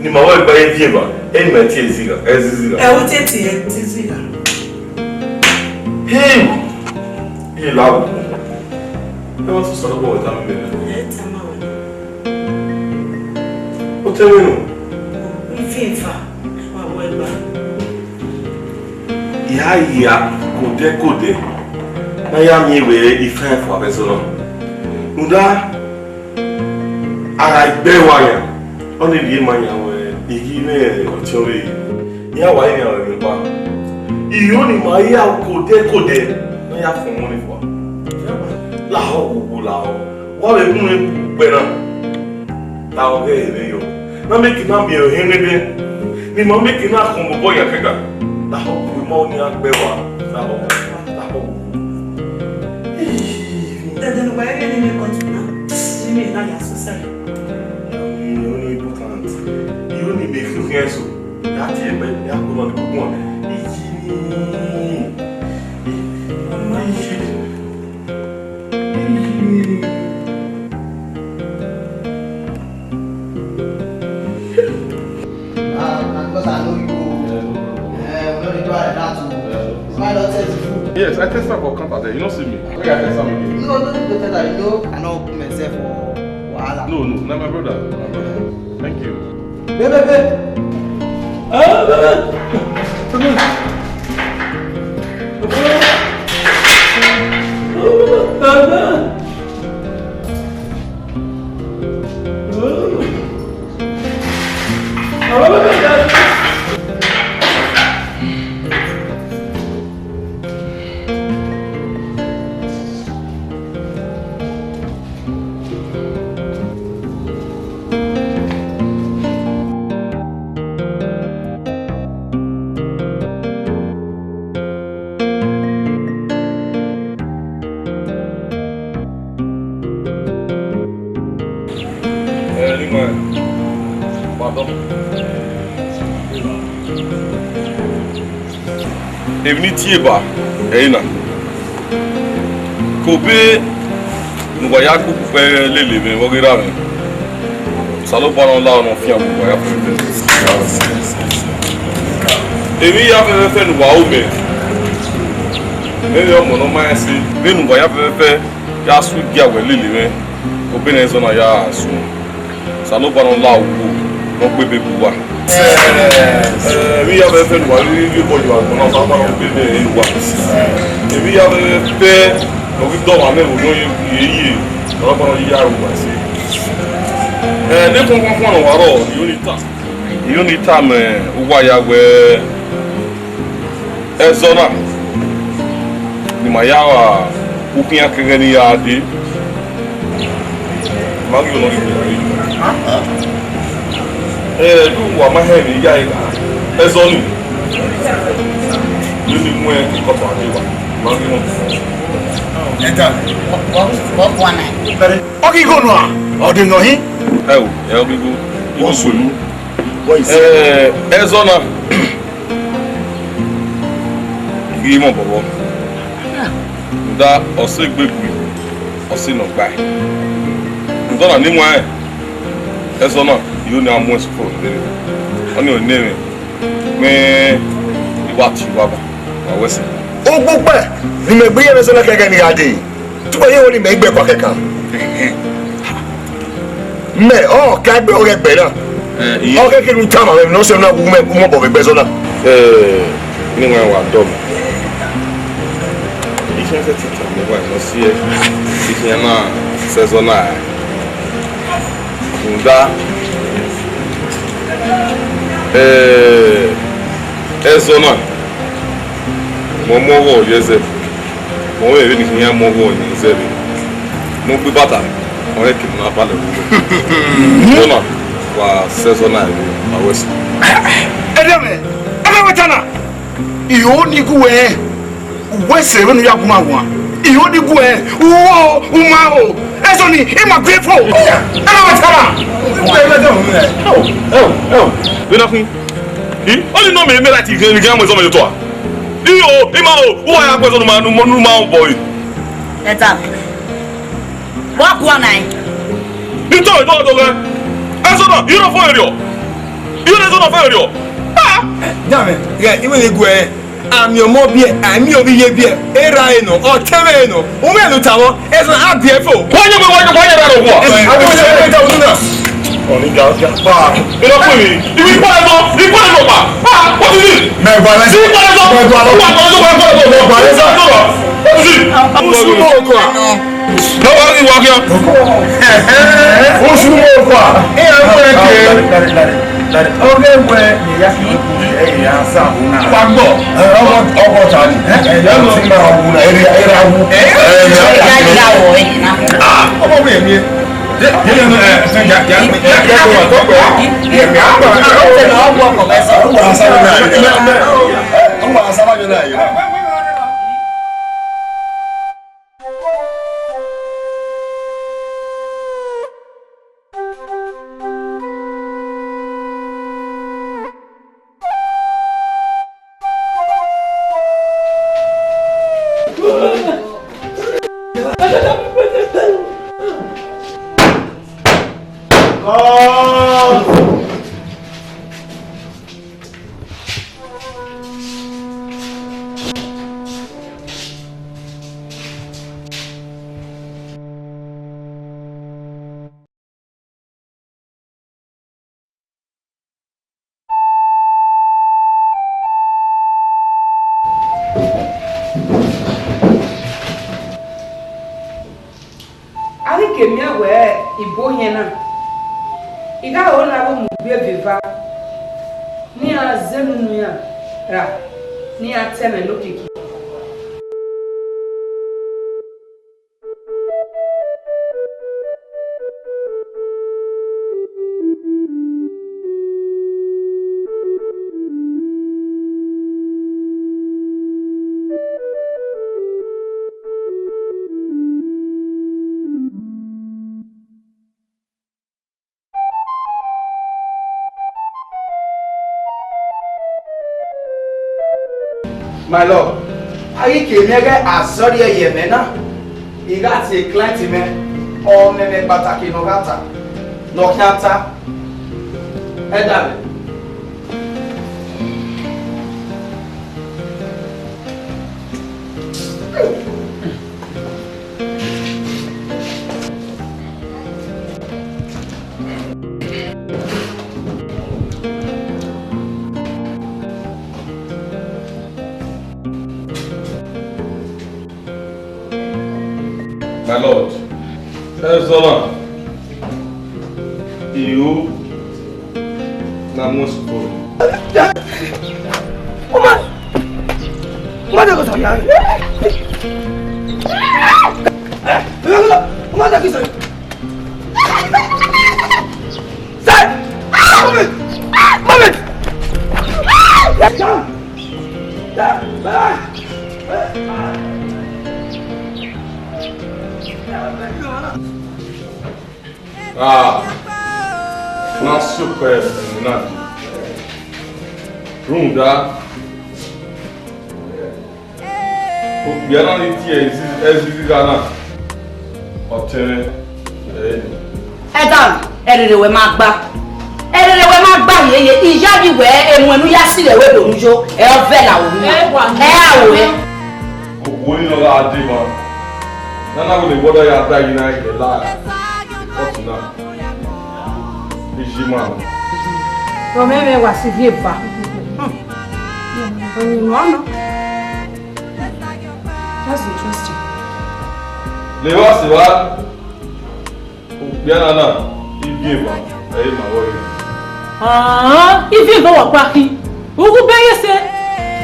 Ni mawa ba yeba en ma tie ziga eziziga wo tie ziga hey e la e wa so bo ta me ta ma o te wenu ififa wa weba ya kode na ya mi we ifa fo abeso no unda ara igbe wa ya oni di manya we igi ne ochowe ya wa ni o pa iyo ni ma ya kode na ya fun mo ni fo la ho wa be gun pe na Now, hey, now make it not be a henry. The mom make it not come boy a kega. Now, we money and bewa. Now, then why are you going to now? You mean now you're so sorry. You only important. You only make you hear so. That is but you have to go on. Because I know you when you do that too. Why not test the food? Yes, I tested for cancer there. You don't see me. Okay, I tested me. No, don't do that. You know, I know myself for wahala. No, not my brother. My brother. Thank you. Baby. Evni tieba eina kobe nuwaya ku pe lele me wogira me salo bana la no fian bu ya fe evi ya fe nuwa o me yo mo no ma si be nuwaya fe ya su dia we lele me kobe na zo na ya su salo bana la o no pe be bu wa we have a friend who really bought you out of our building in Wax. We have a fair, we don't have a year, or a year. They don't want one of our own. You need time, why where Ezona, the Mayawa, Ukin Akagani Yadi, Maggie. Do my heavy guy as only. You need more to cut on you. What one night? Okay, go now. Or do you know him? Oh, I'll be good. What's you? What is as on a give him up. That or sick baby or sin of back. Don't I need one as on a. You know I'm most for on your name. Me, what you have. I was. Oh, go back. You may be a son of a day. To only make back a car. Me, oh, can't be all get better. Okay, can you tell me? No, sir, no woman who will be better. Anyway, what done? You can't set it on the way. No, see it. You can't says on I. Ezona momo yeze mo we ni kinya mogo ni zebe mo bi bata o e kin na pale Ezona wa sezona awesi Edeme wetana iyo ni kuwe wese wenu ya kuma wa iyo ni kuwe wo umao Ezoni ima grateful wetana only no me like you can with some of your Dio, Imao, who I was on my new boy. Let's up. Walk one night. You told me, Ezona, you don't follow you. You don't follow you. Damn it, yeah, even if I'm your mobile, I'm your behavior, Eraino, or Tereno, Umeno Tower, as an APFO. Why you on the gas, bar. You know, what is it? My lord, I came here as sorry a yemena. He got a client me or me bataki no gata. No kanta. Edale. My lord, Ezola, you na most for. What are you saying? What are you saying? Not super not. Runda. Biana ni tie ezizi gana. Otere. Edan, erere we ma gba. Erere we ma gba yeye, iya bi we enwenu ya sile we do njo, e o ve la wo. Awo e. Ogbo ni lo la de ma. Nana wo le bodo ya da yi na ke la. Fortuna. Bijima. Romeme wa si viva. No. That's interesting. Lewa se wa. Biana na. Iviva. Aí ma wo yi. Iviva wa pa ki. Ugu beye se.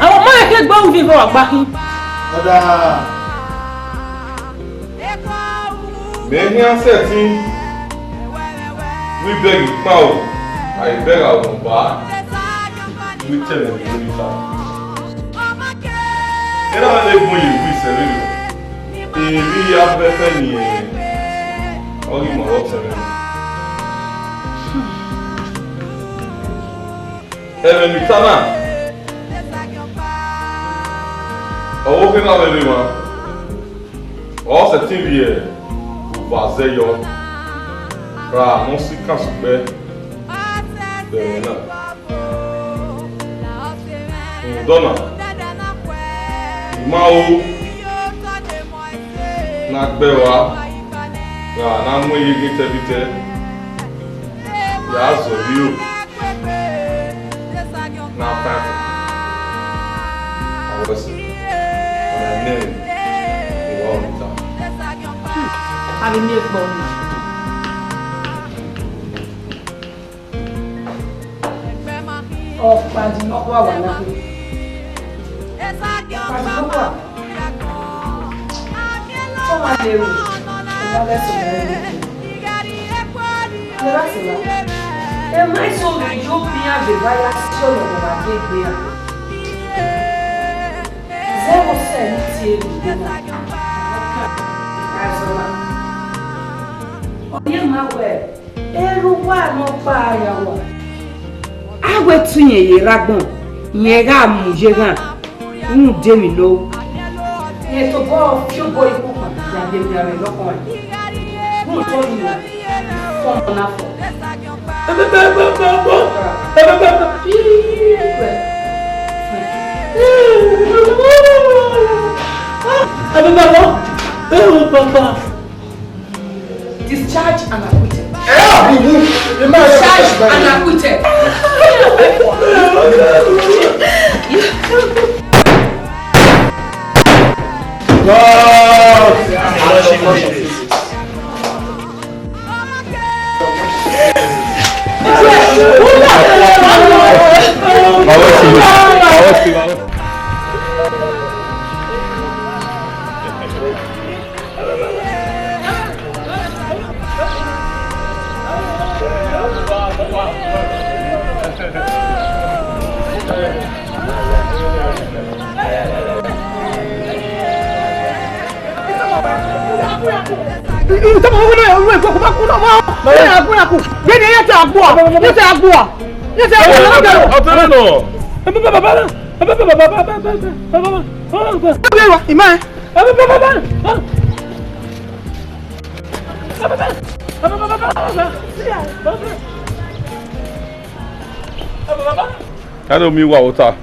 Àwọn ma ke gbo Iviva wa pa ki. Oda. Me here setting. We beg you, Paul. I beg our number. We tell them to do that. You know what they want you to say, if you have better than all you my work seven. Even Mitana. Oh, okay, now everyone. All the TV here. Vazeyo. Pra não se casper. Dona. Mau. Nakbewa. Na mu yigi tebite. Ya zovio. Na pa. Awasi. Na name. Iwa onita. Abi mi e gbon. Padi ọkọ wà lápẹ́. Padi ọkọ wà. Tó máa lè rò, ìwọ́n lẹ́sìn lẹ́yìn. mais sobre o Jupinha vai acionar o Bagueia. Zé você não teve, olha, Maué, era o no pai, água tinha e ragbon, e era mujega, demi-low. E to go, fio boy, já deu minha melhor coisa. Não tô indo. Como na foto. Discharge and acquitted. Discharge and acquitted. Cadê o mil water?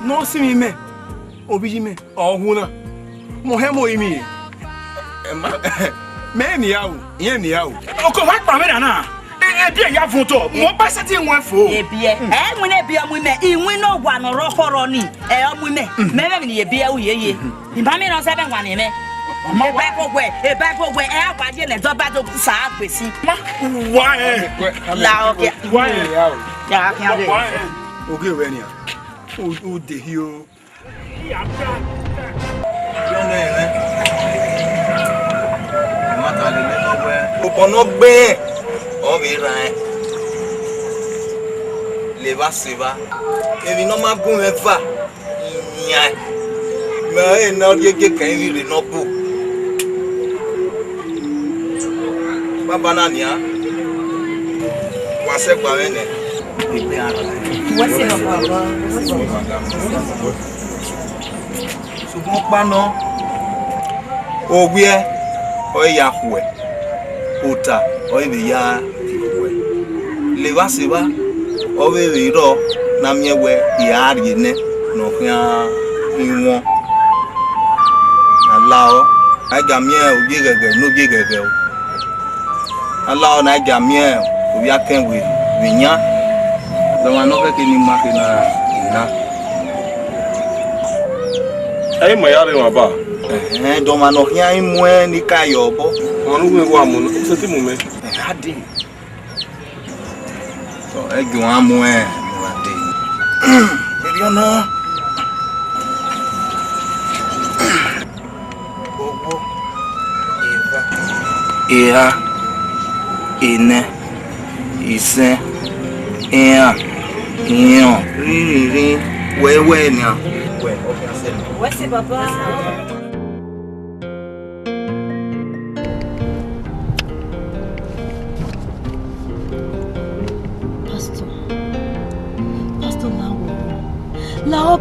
No see me, Obijime, or Huna, Mohemo imi. Many out, any out. Oh, come back, Pamela. You have photo. More passing one for. And when I be a woman, in window one or rock or on women, maybe a beer, ye. In Pamela 7 1 in it. A backward way, air by the top battle to South with see. Why? Okay, when you. Who the hell? Oponogbe obiran le va se va ebi no ma gun mefa yan ma e na yeke kan ri re no bu baba na nia wa se gba me ne ipe ara What's it about? sugbon pano ogbe o ya hwe ota o ibe ya hwe le va se va o be ro na miewe ya ri ne no hia iwon alao aga mie obi gege no bi gege o alao na aga mie obi akenwe winya do no ke ni makina na Aí, mãe, olha uma barra. Do mano hia imwe ni kayo bo. Mano, não vou amor, você tem momento. Ade. So, egi wa amwe, ade. Ebi ona. Bobo. Eva. Ine. Ise. Ea. Ion. Ri. Wewe ni a. What's it, Papa?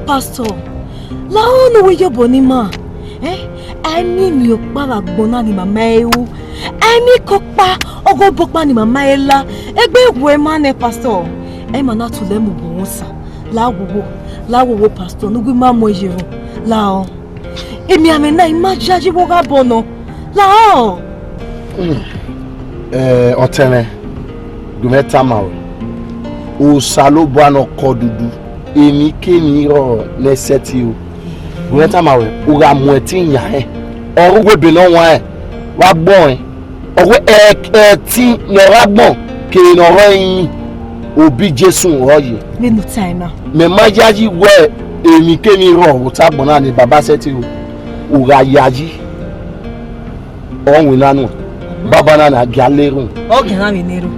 Pastor. Lao no we your bonima. Any mi okpa gbona ni mama ewu. Any kokpa ogo bokpa ni mama ela. Egbe we man pastor. Ma na to lemu bonsa. Lawo pastor no gwi ma mojero. Lao. Emi amena imajaji boga bono. Lao. Otene dumeta mawe o salo bwana ko dudu emi kemi ro neseti o dumeta mawe o ga mueti nya e orugwe be no wa e wa gbon e ti no wa gbon ke no ro yin obi Jesu oye me no time now me majaji we emi kemi ro o ta gbon na ni baba seti o ga yaji on we nanu baba na galerun okay na me nero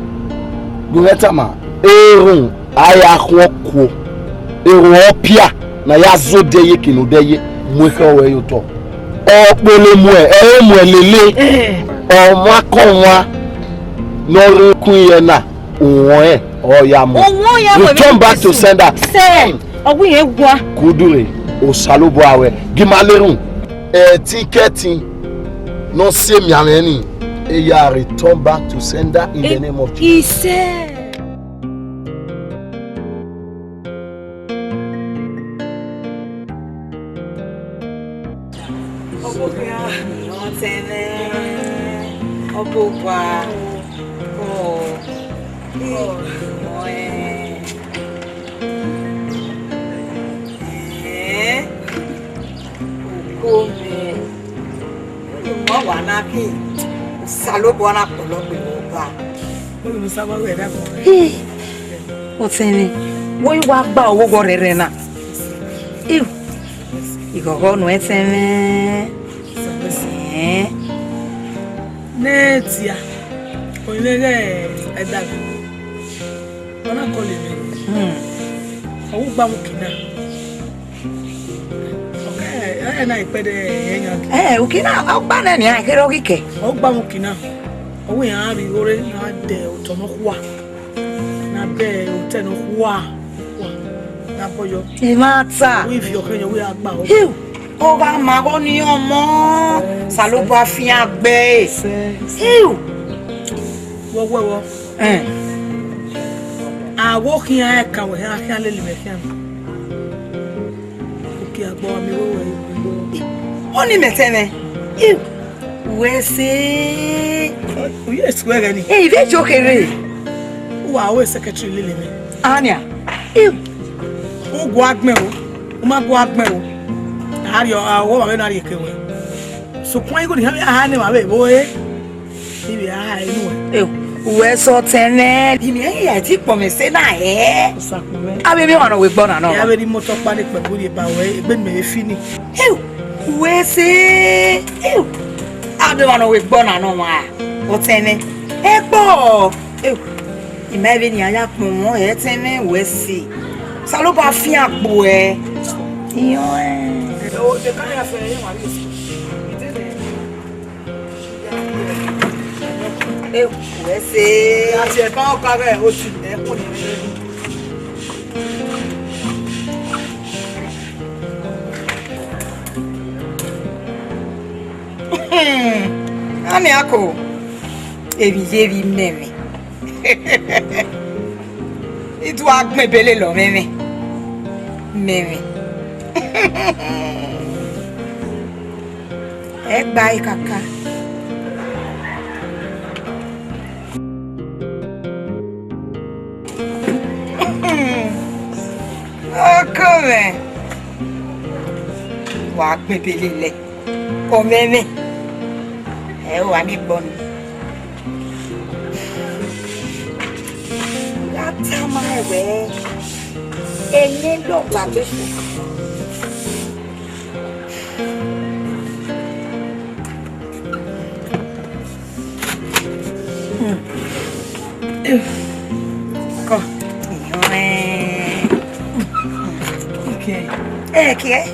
Gumetama erun aya kwoko erun opia na ya zodeye kinodeye mweka we yoto opole mu lele o makonwa no kun ye na won e o ya mo return back to sender say ogun ye gwa kudure o salobo awe gimalerun ticketing no se mi ameni eya return back to sender in the name of Jesus. He said Salobo na pologbe oba. Mo saba we da ko. O tini. Wo yi wa gba owo go rere na. Igogo no eteme. Netia. O ilere eda. Ona ko le mi. Owo gba mo kina. Okay, na ipede yenyan. O kina o gba na ni akere okike. O gba mo kina. Owo yan ari ore na de otomo kwa. Na be o te no kwa. Na boyo. E mata. We fi okan yan we agba o. O ga ma go ni omo. Salobo afin agbe. Wo. Awo kin ya ka we ha kan le me kan. O ki agbo mi wo we. Oni metene. We say. O yes we gani. Ibe jokere. Wa we secretary lele me. Ania. O go agme o. O ma go agme o. Hari o ba me na ri kewe. So kwa igo ni ha ni ma be bo e. Ibi ha inu e. We so tene. Imi ya ti po me se na e. Sakume. Abi mi wona we gbo na no. Ya be di motor pa ni pẹ̀lú e ba we egbe me fini. We say. Abi wona we gbo na no ma. O tene. E gbo. Ime be ni aya pon mo e tene we si. Salobo afin agbo e. Iyo O de kan ya fe yin wa ni. We say. Ati e kan o ka re o ti e kun ni. Ami ako. Ebi meme. Itu agbe bele lo meme. E gba ikaka. Come. Wa agbe bele le. O meme. E wa mi gbon. Ata ma we. Ene lo gba be. Ko. Okay. Okay.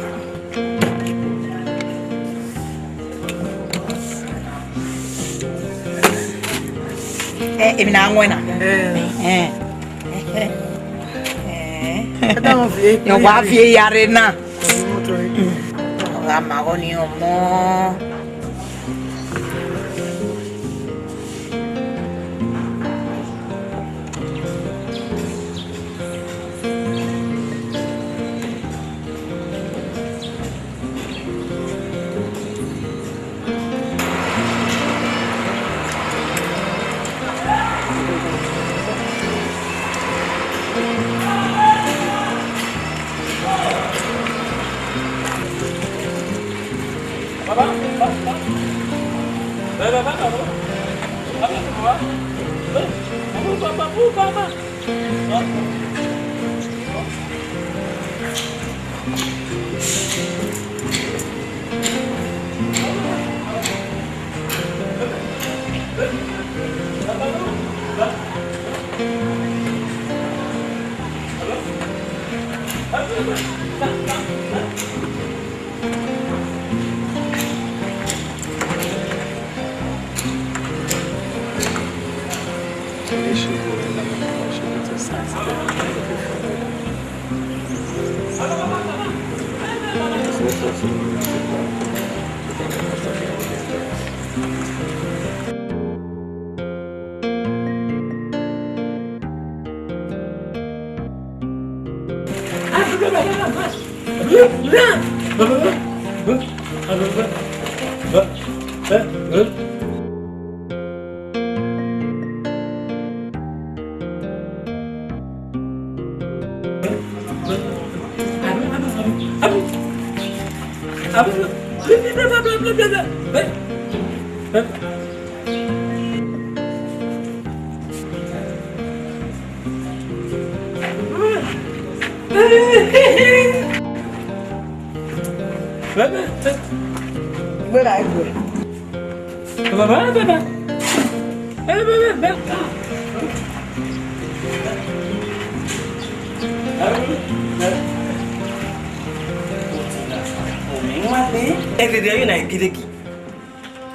Ebi na anwụ na. Eda mo fi. Yo wa fi yare na. Ga ma go ni omo.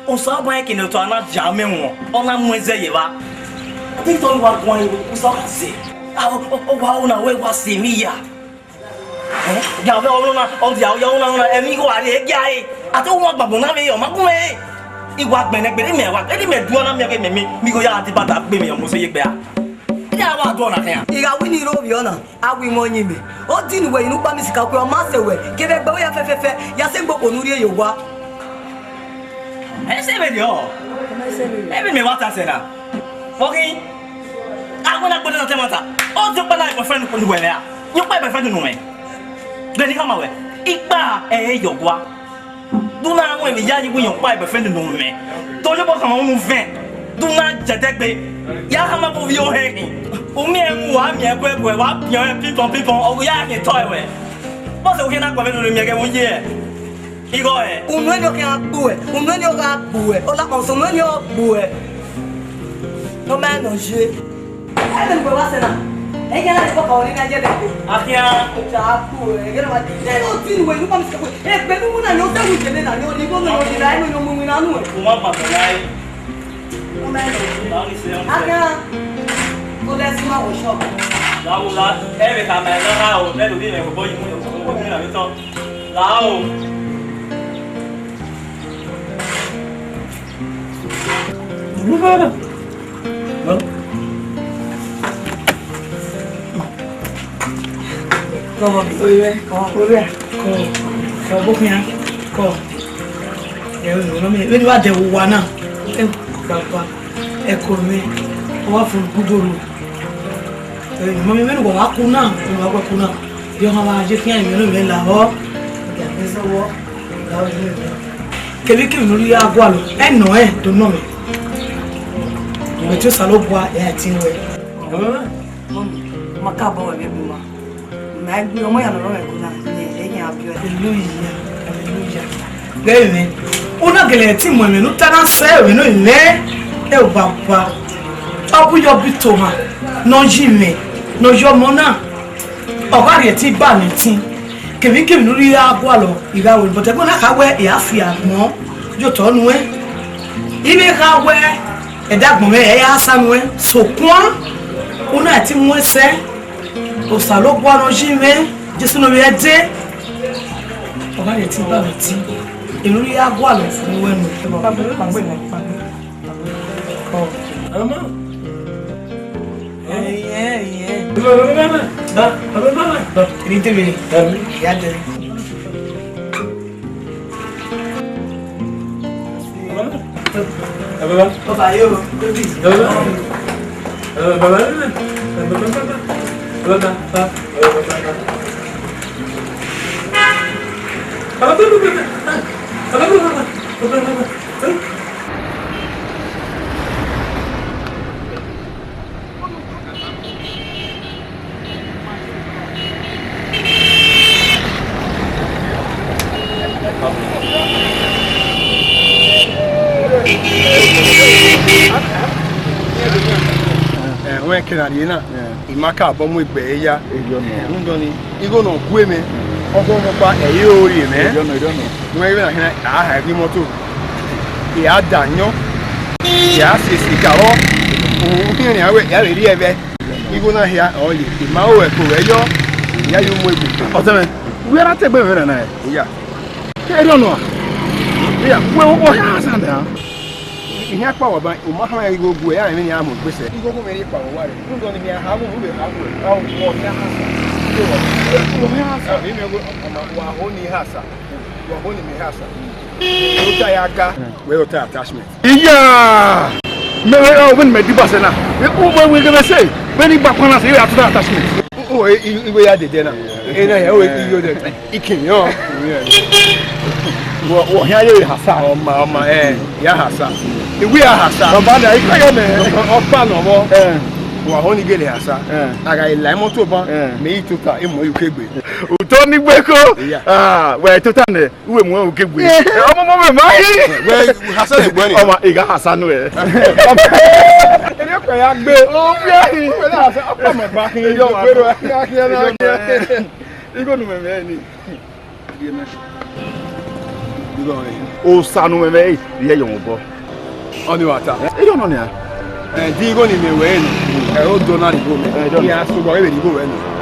On s'en va qu'il ne t'en a jamais moins. On a moins zéro. Tu t'en vas quoi? On s'en va. Ah, on a ouais, c'est mia. Il y a on dit, il y a attends, on va bon avec on m'a coupé. Il va bien avec mais il met doigt dans mes mais il y a des batailles mais on sait pas. Il y a pas doigt rien. Il y a oui ni robiona. Ah oui mon yimi. O dit nous nous pas musique quoi masse ouais. Québec ba ya fait. Il y a 5 beaucoup nourrir yo wa. C'est bien. Mais what ça là? OK. Ah on a pas de temps ça. On te pas là pour faire nous ouais là. Nous pas faire nous mais. Then you come away. Ipa yo wa. Do na we ya you yon pa be friend no me. To yo ba kan mo ven. Do na jadegbe. Ya ha ma bo vi o he. O mi en wa mi e kwe wa pian pipon o ya ke toy we. Bo se o ke na kwa be no mi ke won ye. Igo e. O no ni o ke abu e. O no ni o ga abu e. O la kon so no ni o bu e. No man no je. I don't go wasena. E que ela ficou com a gente aqui a chapo e era mas não tinha o não me é pelo mundo não tá muito bem não ligo não dirá não não não uma batalha o mesmo agora o décimo o show lá é ver tá mas lá o né do dia eu vou muito na então lá o não vai não Como vive? Como vive? Como buknya? Como? Eu não me vejo a de uana. Eu capa. É comer. O afu guduru. Eu não me vejo com a cuna. Com a cuna. Eu não vou agir que a minha não vem lá ó. Que a pessoa lá hoje. Que vi que não ia agualo. É não é do nome. Mas eu salo boa é tinwe. Macabo é mesmo. Mas eu não ia não é com nada. Aleluia. Bem, una geleti mo me no tana se we no ile e o baba. Obu yo bitoma. No jime. No yo mona. O ba re ti ba mi tin. Kemi no ri agwa lo. Iga we but e na ka we e afia mo. Jo to nu e. Ibe ka we e dagbon me e ya sanu e. So kwa una ti mo se. O salo gwa no jime. Jesu no we de. Ọba rẹ̀ ti bá mi tí èrò rí agbó àlọ́ fún wẹ́nu ọmọ ẹ̀yẹ́ tẹ́mi ni ìyá jẹ́ ọba yóò lóbi Apa When can I Imaka Bomu Beya, Undoni, Igo no Quime, Ogonopa, a Yori, man. When I have him or two. He had Daniel, he asked his Icaro, who Igo na here, or the Mao, Coelho, Yayu, we are at a better than I. Yeah, I don't know. Yeah, well, what has there? In your power by Umahama, you go where I mean, I'm with it. You go many power. You don't even have a attachment. Yeah, maybe I'll win my Dibasana. What we're gonna say? Many Bapanas here after that attachment. Oh, we had the dinner. And I always do that. Iking, yo. What here you have? Oh, my, Yahasa. We are Hassa. Nobody, I am a fan of all. Only get Hassa. I got a lemon to buy me to tell him what you could be. Tony Beko, where to turn it, we won't give me. Oh, Hassan, oh, my Hassan. Oh, son, we young. On the water. I don't know. And Digo in the way, I don't know. He has to go wherever you go.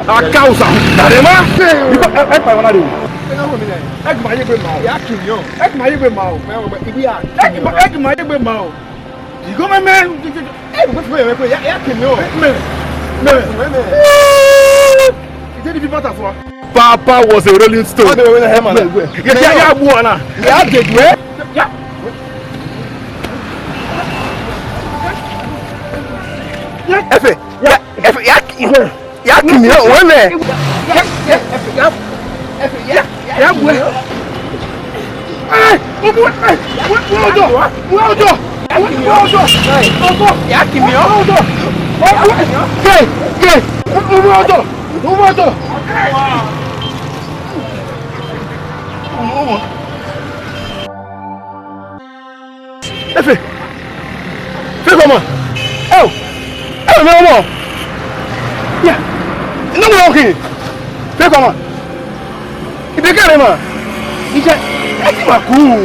A causa. Papa was a rolling stone. Efe, ya kimi o weme. Ya bue. Ya kimi o. Efe. Fais comment? Oh. No more. Yeah. No more okay. Fais comment? Il est carrément. Il dit, est-ce ma cour?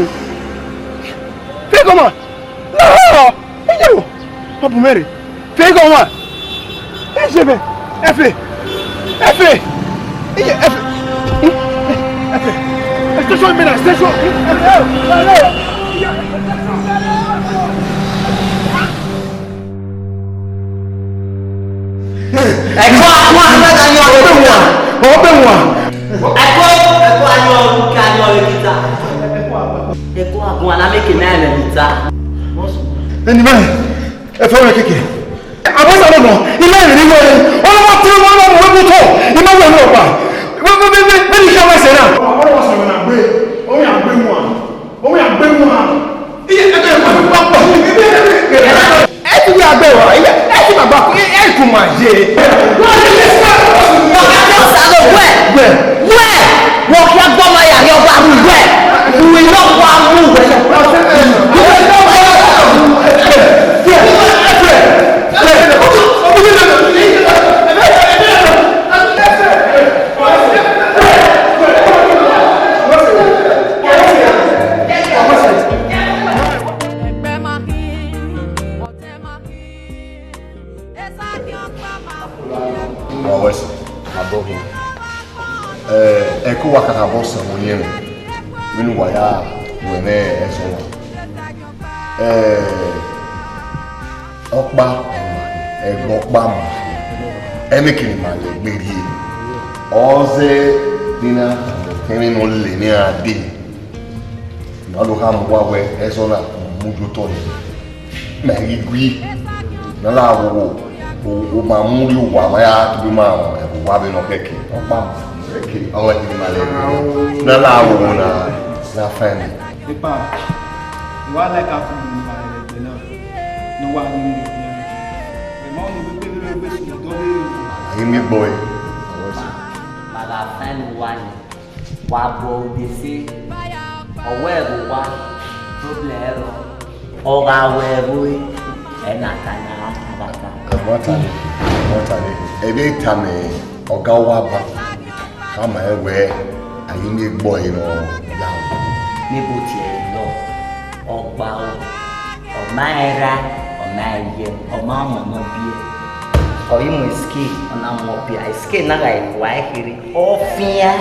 Fais comment? Non. Il est où? Pas pour mère. Fais comment? Je vais. F. Il est F. Station ménage, station. Ẹ̀kọ́ àwọn àgbàdàyọ̀ ọ̀pẹ̀ wọn. Ẹ̀kọ́ àyọ̀ kàyọ̀ ìkìtà. Ẹ̀kọ́ àgùn alámẹ́kẹ̀ náà lẹ̀ nìta. Ẹni báyìí, ẹ fẹ́ràn kékeré. Àbọ̀sàlọ̀ mọ̀, ilé ìrìn wọlé. Ọlọ́wọ́ tí wọ́n lọ́wọ́ wọ́n mú tọ̀, iná wọ̀ ní ọ̀pá. Bẹ́ẹ̀ni iṣẹ́ wọ́n ẹsẹ̀ náà. Ọlọ́wọ́ sọ̀rọ̀ náà gbé, omi àgbé wọn. Iye ẹgbẹ́ ìpàdé pápọ̀. Ẹ ti bí àgbẹ̀ wọ̀, ẹ ti bàbá ẹ kò máa yé. Wọ́n kí a gbọ́ máa yà ní ọba àrùn wẹ̀. Ìwé náà wà mú wẹ̀. Eko wakata bossa mwenyewe minu waya wene esoma okpa egokpa ma emekiri ma le gberi oze dina kemi no le ni ade na lo ha mwa we esona mujo to ni na igwi na la wo o ma muri wa ma ya tu ma e wa be no keke okpa ma okay, I'll let you malay. Na lawo na family. Why like after you know? No one in the mom will be boy. Malafan one. Wabo desi. Owe wa. Problero. Oga wewe. Enakana abaka. Motani. Every time Oga waba. Kama ewe. Ayimi boy no yawo. Níbo tiẹ̀ lọ ọgbà ọmọ ẹ̀ra ọmọ ẹ̀yẹ ọmọ àmọ̀nà bíi ọ̀yìn mọ̀ ẹ̀sìkè ọ̀nà àmọ̀ bíi ẹ̀sìkè náà gà ẹ̀wà ẹ̀kiri ọ̀fíà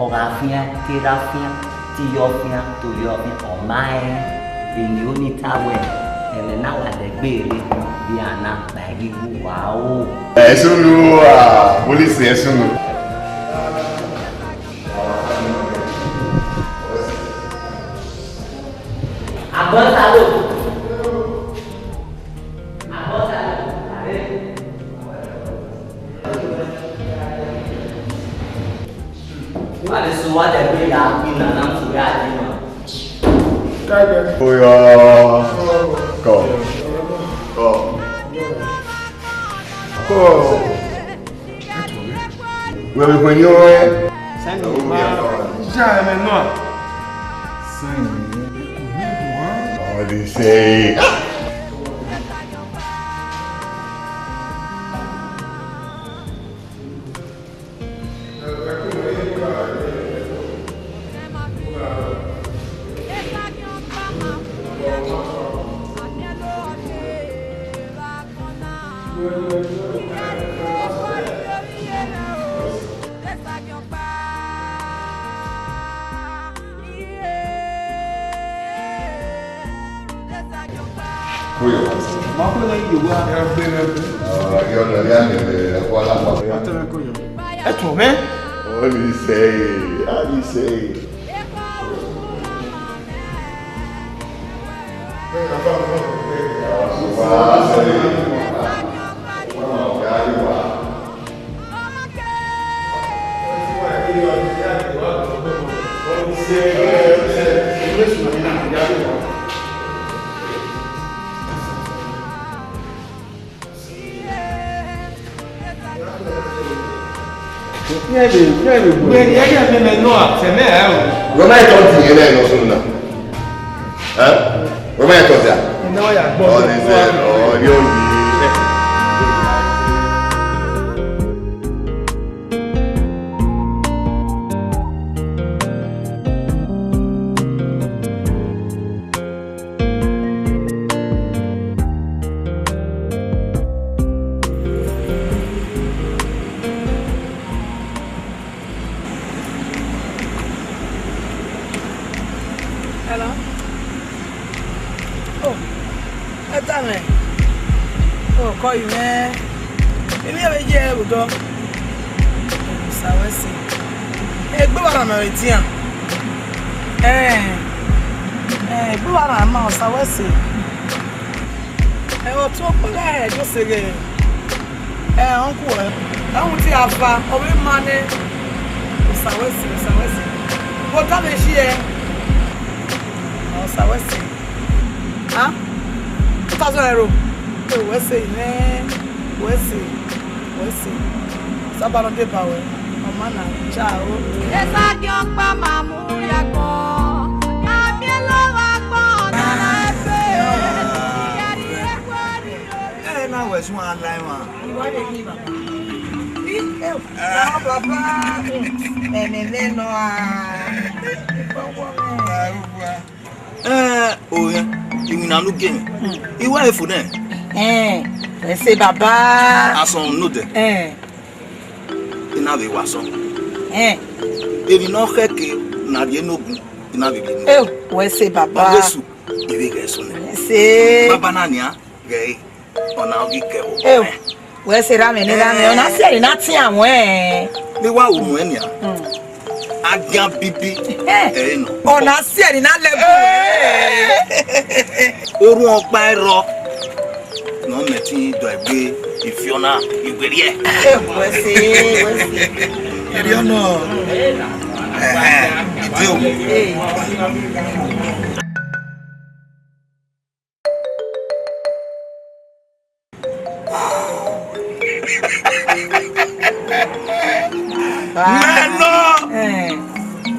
ọ̀gá fíà tẹ̀ra fíà tìyọ̀ fíà tòyọ̀ fíà ọmọ ẹ̀ èyí ó ní táwẹ̀ ẹ̀rẹ̀ náà wà lẹ́gbẹ̀rẹ̀ bí àná báyìí wà ó. Ẹ̀sùn lu pólísì ẹ̀sùn lu. Abọ́sálò. Wà lè sọ wá dẹ̀ pé ìyá ìnà náà ń sọ̀rọ̀ àdé mọ́. Oya, kọ. Wẹ̀rẹ̀ pẹ̀ ní ọ̀rẹ́. Sẹ́ni ìgbà ìjà ẹ̀mẹ̀ náà. What do you say? What do you say? How do you say? Roma è tonti che lei non sono là. Roma è tonti. No, io Hello? Oh, that's me. Oh, call you, man. Maybe I will get a dog. So I see. Hey, go on, American. Go on, mouse. I will see. I will talk for that. Just again. Uncle, I want to have a money. So I will see. What time is she? Sawasi. Huh? 2,000 euro. Oh, what's it, man? What's it? Sabano de power. Mama, ciao. Esa que on pa mamu ya ko. Amielo wa ko na se. Eh, na we so an line wa. Iwa de ki baba. Na baba. Me no Oh yeah. You na look game. You were for them. Let's say baba. Ason no de. Ina be wason. Ebi no kheke na die no gun. Ina be gun. We say baba. Yesu. Ibe ge so ne. Say baba na nia ge ona ogi ke o. We say rame ni rame. Ona say na ti awon Ni wa o mu enia. Agian bibi. No. Ona say na level. Orun ọpa ẹ̀rọ no metin do egbe ifiona igberi e. We say. Eri ona. Idi o.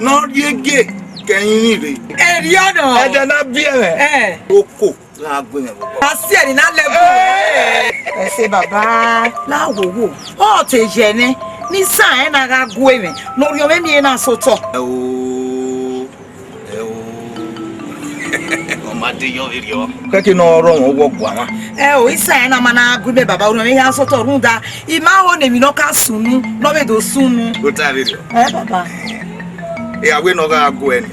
No yege kẹyin ni re. Eri ona. Eje na bi e. Oko la gbe me bo. Asi eri na lebu. Ẹ ṣé bàbá la wo. O te je ni sa e na ga gwe me. Lori o me mi na so to. Made yo rio. Keke no ro won wo gwa ma. O isa e na mana gwe me bàbá o me ya so to runda. I ma ho ne mi no ka sunu, no be do sunu. O ta rio. Bàbá. Awe no ga go eni.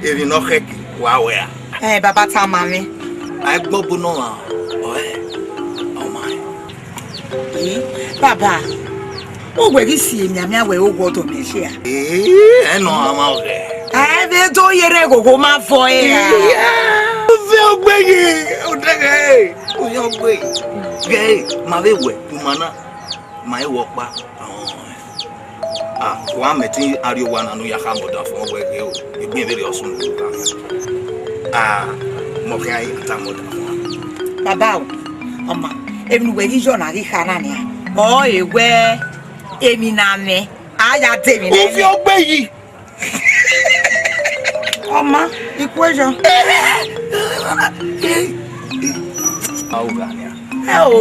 Eri no heki wa we a. Bàbá ta ma mi. Ai gbobu no wa. Oh my. Bàbá. O we gi si emi ami awe o gbodo me se a. No ama o re. Be do yere gogo ma fo e. O fe ogbe yi. O dege. O yo gbe. Ge ma we we mana. Ma e wo pa. Wa meti ariwa na no ya ha moda fo we ge o. Egbe be re osun ka. Mo kan yi ta moda fo. Bàbá o. Oma, emi we gi jo na ri khana ni a. O ewe emi na me. Aya de mi na. O fi ogbe yi. Oma, equation.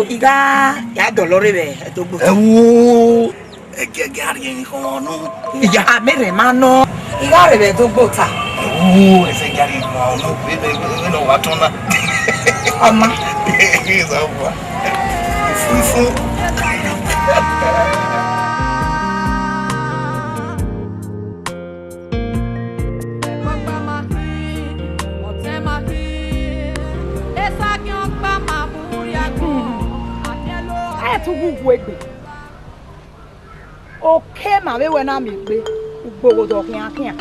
Iga ya dolore be edogbo. Ewu egegari yin ko no. Iya amere ma no. Iga re be dogbo ta. Ewu egegari ko no be no wa tona. Oma. Izawa. Fufu. Okay, ma we na mi gbe gbogbo do kian.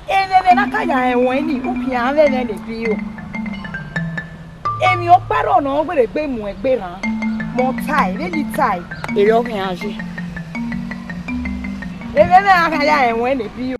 Ene na ka ya enwon ni upia le ne bi o. Emi o paro na gbere gbe mu egbe ran. Mo tai, le di tai. Ere o kian ase. Ene na ka ya enwon ni bi o.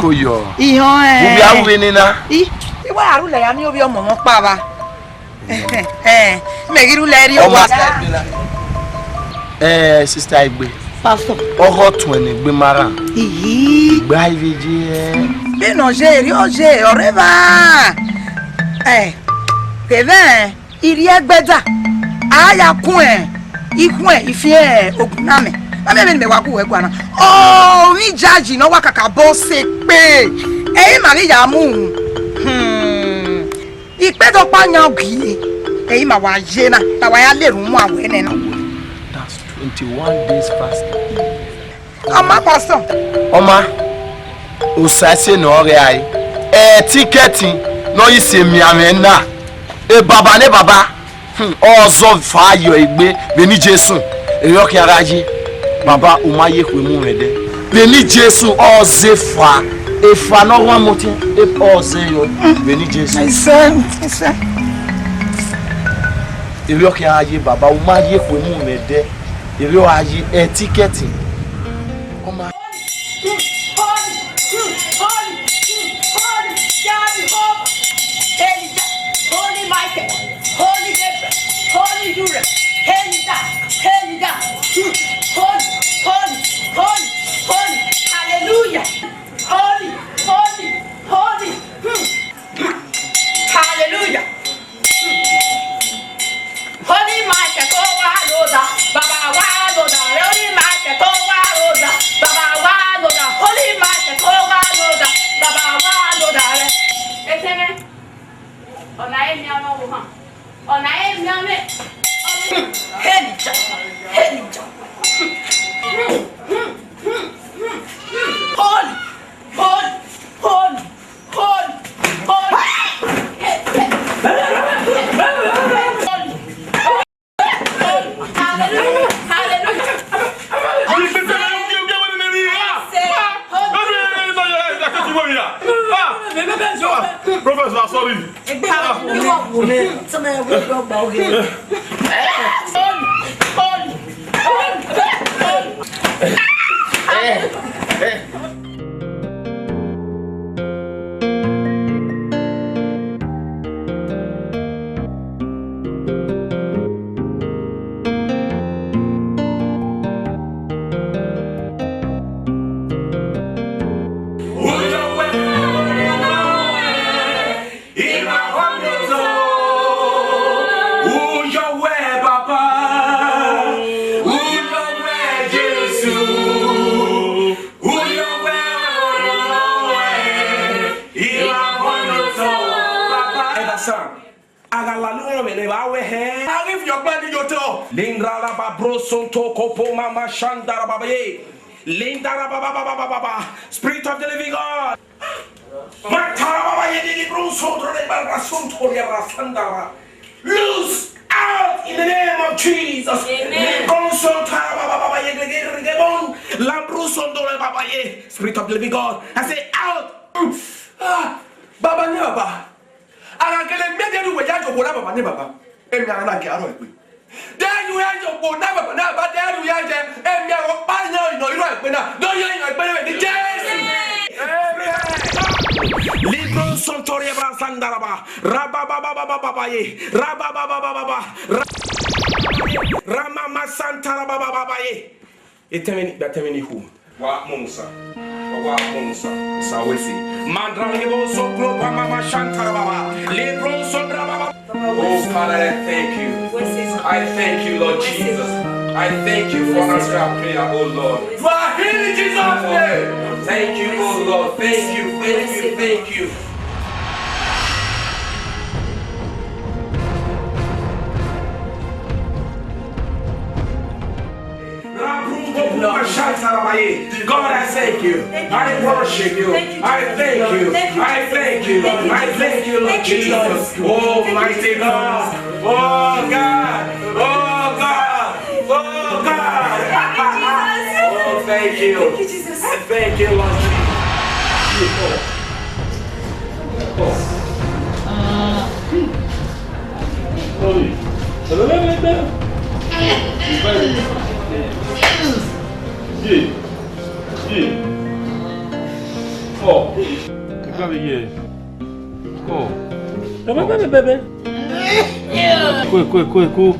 Koyo. Ihon Ubi awu ni na. Iwa arule ya mi obi omo mo pa ba. Me giru le ri o wa. Sister Igbe. Pastor. Oho tun ni gbe mara. Gba iveji Be no je ri o je ore ba. Kevin, iri egbeda. Aya kun ikun ifi oguname. Mama me wa ku we gwana. Oh, mi jaji no wa kaka bo se pe. Ma ri ya mu. Ipe do pa yan gi. Ma wa je na. Ta wa ya lerun mu awe ne no. That's 21 days fasting. Oma pastor. Oma. O sase no ore ai. Ticketing no ise mi amena. Baba ne baba. Ozo fa yo Igbe beni Jesu. Eyo ki araji. Baba umaye kwe mu rede. Beni Jesu ozefa. Efa no one more thing. Oze yo beni Jesu. Isa. Eyo ki araji baba umaye kwe mu rede. Eyo aji etiquette. Oma. Holy Michael, Holy Gabriel, Holy Uriel, Holy God, Holy, hallelujah, Holy, hallelujah. Holy Michael, go wa loda, Baba wa loda, Holy Michael, go wa loda, Baba Professor, sorry. Lindra baba sonto kopo mama shandara baba ye. Lindara baba. Spirit of the living God. Matara baba ye di bruso de baba sonto ya rasandara. Loose out in the name of Jesus. Amen. Spirit of the living God. I say out. Baba ni baba. Agakele media du weja jo baba baba ni baba. Emi ana ke aro epe. Then you have your phone number, but then you have and you are buying no, you know, don't you know, Libro Santoria Sandaraba, Rababa, Rama Santara Baba, Etemini who? Wa Monsa, Sawesi, Mandrago so Mama Shantara Baba, Libro Sandraba. Oh, Father, I thank you. I thank you, Lord Jesus. I thank you for answering our prayer, oh Lord. For healing Jesus' name. Thank you, oh Lord. Thank you. God, I thank you. I worship you. I thank you, Lord Jesus. Oh, mighty God. Oh, God. Oh, thank you. Thank you, Jesus. Thank you, Lord Cool.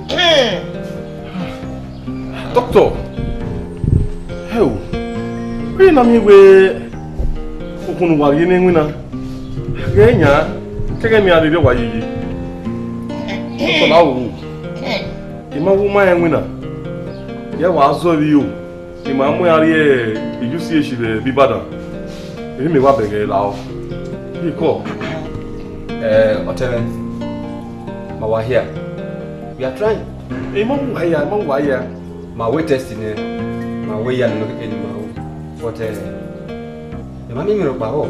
Doctor, hell, where na me we okunu wa ye nenwina. Genya, kege mi ade wa yi. Doctor na wo. Ima wo ma enwina. Ye wa azori o. Ima mu yare e ijusi e shibe bibada. Emi me wa bege la o. Iko. Otele. Ma wa here. We are trying. Ima wa ya. Ma we testing ma we ya no ke ni ma o. But ma mi ro pa ho.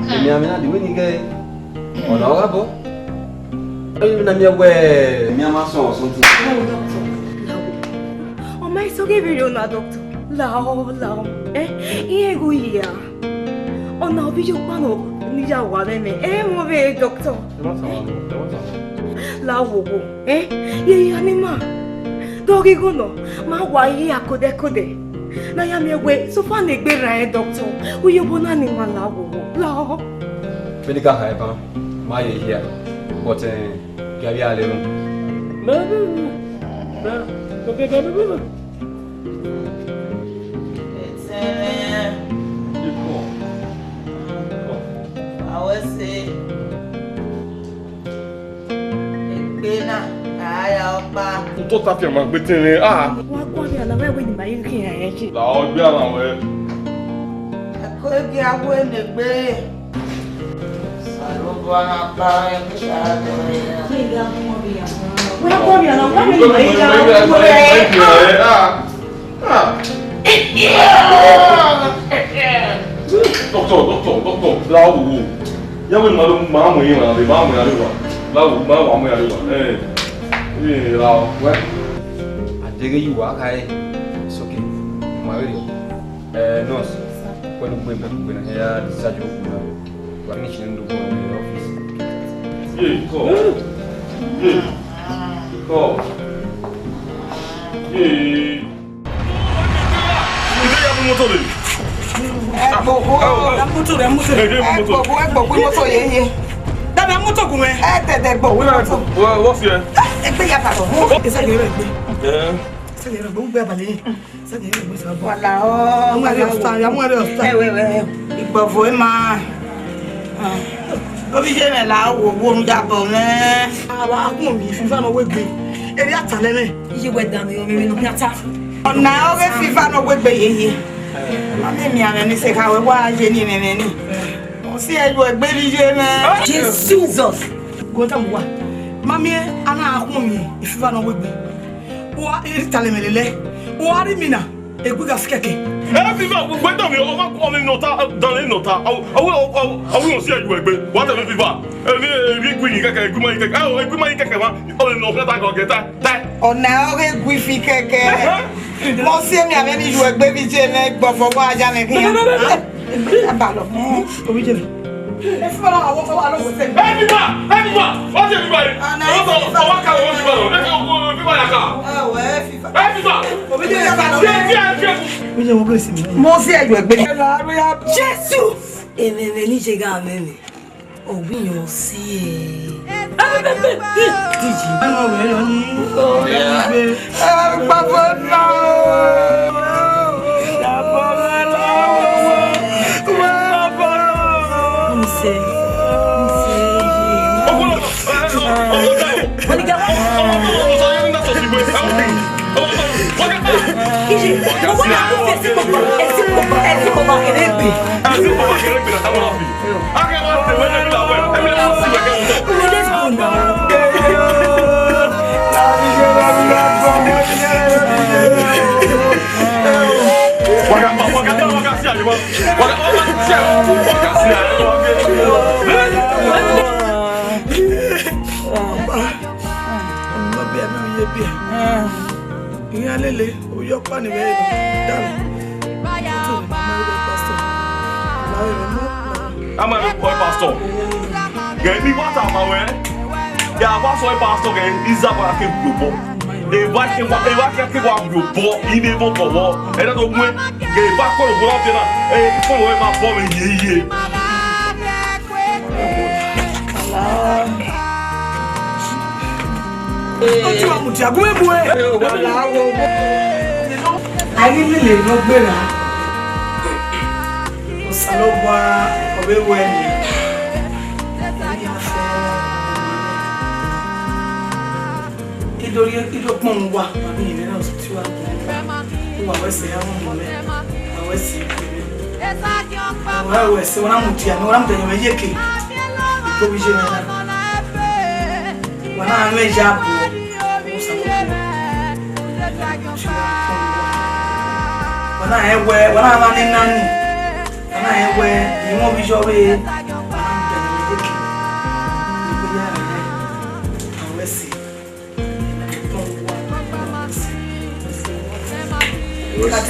Emi amena di we ni ge. Ona wa bo. Emi na mi we mi ama so something. O mai so ge video na doctor. Lao. Iye go ya. Ona video pa no ni ya wa le me. Mo be doctor. Lao go. Ye ya ni ma. Dogi go no. Ma wa yi akode. Na ya mi we so fa na gbe ra doctor. Uye bona ni ma lao. Medical hyper. Ma ye here. But Gabi ale room. Okay. I was say, tó tàbí àmà gbé tí ní àà. Wọ́n gbọ́ bí ọ̀nà wẹ́wẹ́ ni màá kí ẹ̀yẹ jì. Làwọn gbé ara wọn. Ẹ̀kọ́ igi agbó ẹni gbé. Sàlùbọ̀ apá ẹ̀kọ́ ṣáájú rẹ̀. Wọ́n gbọ́ bí ọ̀nà wẹ́wẹ́ ni màá kí ẹ̀yẹ jì. Doctor, láwù wò. Yẹ́wò ni màá mú yín rà rè, màá mú yàrá wà. Láwù máa wà mú yàrá wà. Láwù wẹ́. Àdéhùn yìí wà á ká ẹ̀ sókè. Màá rí o. Nọ́ọ̀sì. kwenu kwembe kwena ya disajo kuna wanishi ndo kwa office Ko. Ide ya bu motor ni. Motor ye. Dada motor gun e. Tede gbo. What's here? Egbe ya pa to. Ese le egbe. Eh. Ese le egbe gbe abale. Ese le egbe so bo. Wala o. Mo re sta, ya mo re sta. Ìgbọ̀fọ̀ ẹ máa. Obi je me la wo wo njabo me. Awa akun mi fifa no wegbe. Eri atale me. Iye wedan mi o mi no piata. Ọ̀nà oge fifa no wegbe yeye. Mami mi are ni se ka we wa je ni nene ni. Mo si ejo egbe ri je me. Jesus. Go ta mo wa. Mami ana akun mi fifa no wegbe. Wa eri tale me lele. Wa ri mi na egbe ga skeke. Viva, gbẹ́dọ̀ mi ọmọ ìnọ̀ta dánlé ìnọ̀ta àwọn òsì ẹ̀jú ẹgbẹ́ wà tẹ̀lé Viva ẹ̀mí ìgbì yìí kẹ̀kẹ́ ìgbìmọ̀ yìí kẹ̀kẹ́ ìgbìmọ̀ yìí kẹ̀kẹ́ wọn ọmọ ìnọ̀ta tàgọ̀ kẹta tẹ́. Ọ̀nà oge gwi fi kẹ̀kẹ́. Mo si mi ave ni ju egbe bi je me gbọ̀fọ̀ wa aja me kiyan. Aba lo. Obi je mi. E fi bala àwọn fọwọ́ alo se. Viva! Wọ́n ti Viva yìí. Ọwọ́ kà wọ́n Viva lọ. Viva yà ká. Fifa. Viva! Obi je ya ba lo. Obi je mo go si mi. Mo si ejo egbe. Jesus! Ememe ni chega ameme. Obi yo si e. Diji. Ano we lo ni. Baba no. Iya lele, o yo pa ni we dale. I'm a boy pastor. Get me what am I wearing? Yeah, what's my pastor again? Is that what I can do? Ewa ke wa gbo ine mo bowo e da to mu ke ba ko ro bo na ko wo ma bo me yeye Ojú àmùtí àgún èmú ẹ̀. Ayé nílé ló gbéra. Òsàlọ́gbà ọ̀bẹ wọ ẹ̀mí. Ìdó pọ̀ ń wà ní ìrìn náà tí wà ní wà wẹ́sẹ̀ àwọn ọmọ rẹ̀ àwẹ́sẹ̀ ìpínlẹ̀. Àwọn àwẹ̀sẹ̀ wọn àmùtí àmì wọn àmùtí ẹ̀yọ̀ méjèèké ìgbóbi ṣe náà. Wọn náà méjì àbò. Wana ewe, wana mani nani. Wana ewe, ni mo bi jowe.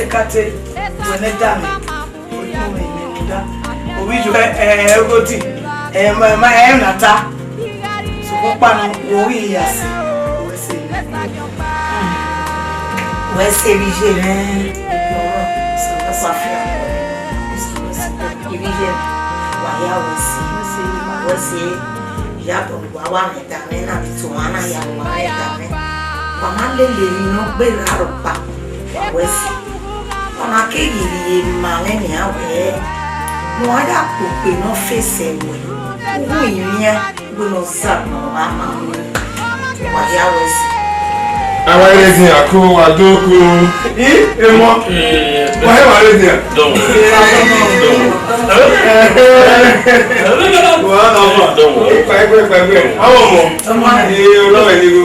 Kate, wene dami. Obi jo egoti. Ma nata. So ko pa no ori yasi. Wese bi je ne. Safia. Ibije waya wasi ya bo wa me da me na to ana ya wa me da me. Wa ma le no gbe raro pa. Wasi. Ona ke yiri ma le ni awe. Mo ada ko pe no face we. Wo yin ya go no sa no mama. Waya wasi. Àwọn ẹlẹ́sìn àkó àdókò ẹmọ́ wáyé wà lẹ́sìn à. Wọ́n á lọ́mọ pẹ̀pẹ̀pẹ̀pẹ̀ àwọn ọmọ ní olóòwò ẹ̀lẹ́gbò.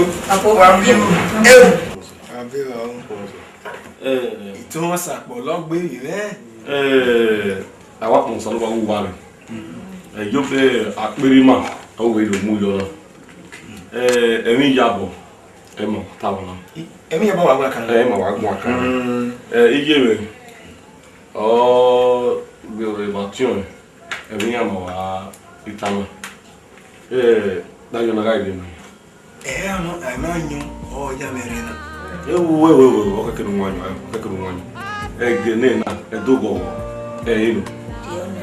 Ìtún sàpọ̀ lọ́gbé rẹ̀. Àwọn kan sọ ló bá wúwa rẹ̀. Ẹjọ́ fẹ́ àpérímà ọwọ́ èlò mú yọ lọ. Ẹ̀mí ìyàbọ̀. Emo tawala. Emi yaba wa gwa kan. Ma wa gwa kan. Iye me. Tiens, elle vient à Itama. Dans le magasin. Oh, ya verena. Oui, que nous voyons. Et Guinée, et Dogo, et Ino.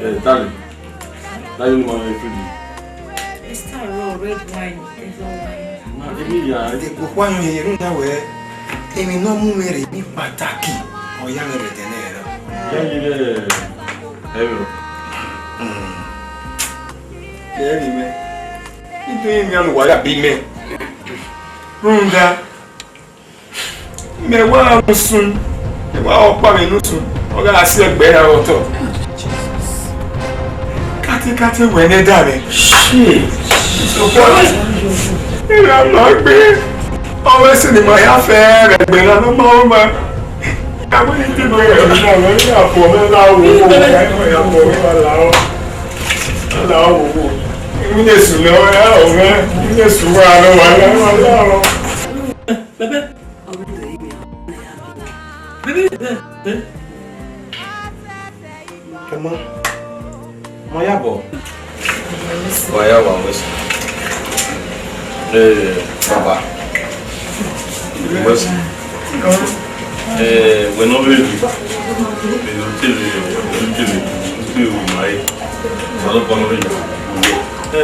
Et Dali. Dali, nous m'avons fait. It's not raw red wine. It's all wine. Pourquoi nous irons là ouais? Et nous non nous mérite ni pataki. Oh, ya verena. Itu yang wala bime. Runda. Me wa musun. Me wa opa me nusun. Oga asi egbe ya oto. Kate wene da me. Shit. So what? Ira ma gbe. Owe se ni ma ya fe egbe la no ma ma. Àwọn ní tí bẹ̀rẹ̀ ẹ̀rọ náà lọ ní àpò mẹ́ta owó ẹ̀rọ àpò mẹ́ta láwọ̀ owó. Ìmúlẹ̀ sùn lọ́wọ́ ẹ̀ ọ̀rẹ́ ìmúlẹ̀ sùn wà lọ́wọ́ aláàrọ̀. Comment? Moya bo. Moya wa wesi. Baba. Wesi. Bueno,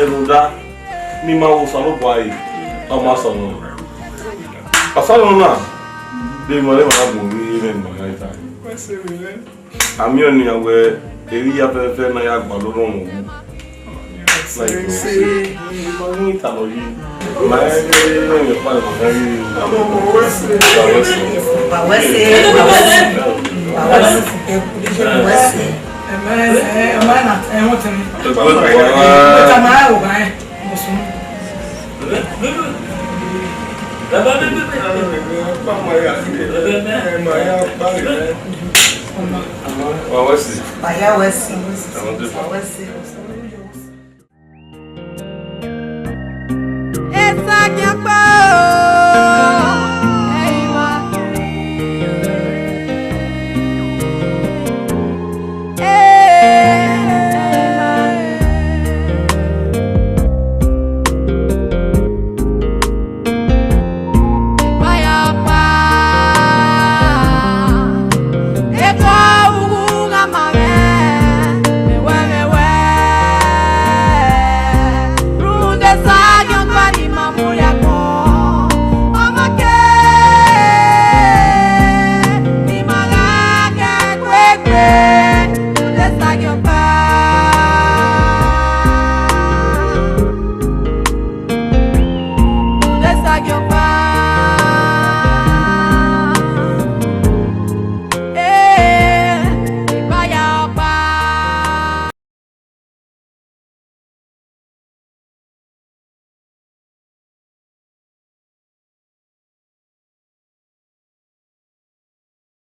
Luda, mi mau salo boy, ama salo. Pasal na, de mole mana bumi men mana ita. Ami oni awe, eri ya fe na ya gbalo ron. Like say, mami talo yi. Mas não é para Vai,